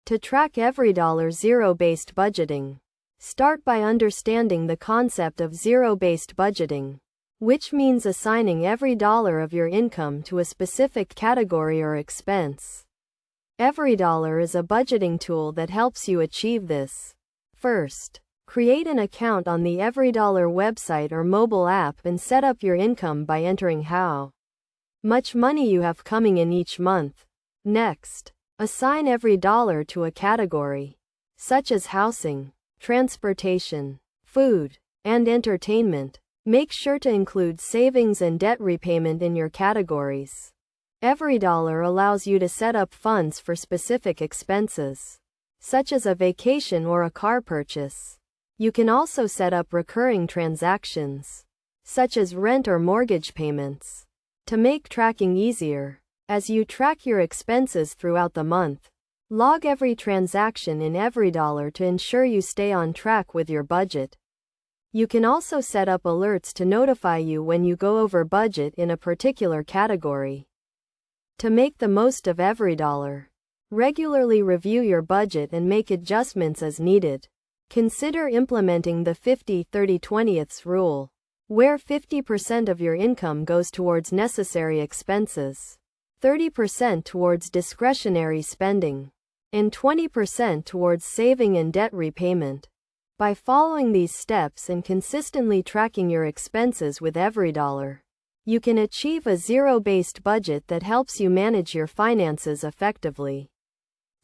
To track EveryDollar zero-based budgeting. Start by understanding the concept of zero-based budgeting, which means assigning every dollar of your income to a specific category or expense. EveryDollar is a budgeting tool that helps you achieve this. First, create an account on the EveryDollar website or mobile app and set up your income by entering how much money you have coming in each month. Next, assign every dollar to a category, such as housing, transportation, food, and entertainment. Make sure to include savings and debt repayment in your categories. EveryDollar allows you to set up funds for specific expenses, such as a vacation or a car purchase. You can also set up recurring transactions, such as rent or mortgage payments, to make tracking easier. As you track your expenses throughout the month, log every transaction in EveryDollar to ensure you stay on track with your budget. You can also set up alerts to notify you when you go over budget in a particular category. To make the most of EveryDollar, regularly review your budget and make adjustments as needed. Consider implementing the 50-30-20 rule, where 50% of your income goes towards necessary expenses, 30% towards discretionary spending, and 20% towards saving and debt repayment. By following these steps and consistently tracking your expenses with EveryDollar, you can achieve a zero-based budget that helps you manage your finances effectively,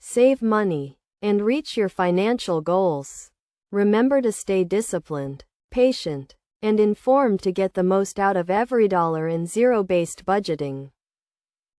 save money, and reach your financial goals. Remember to stay disciplined, patient, and informed to get the most out of EveryDollar and zero-based budgeting.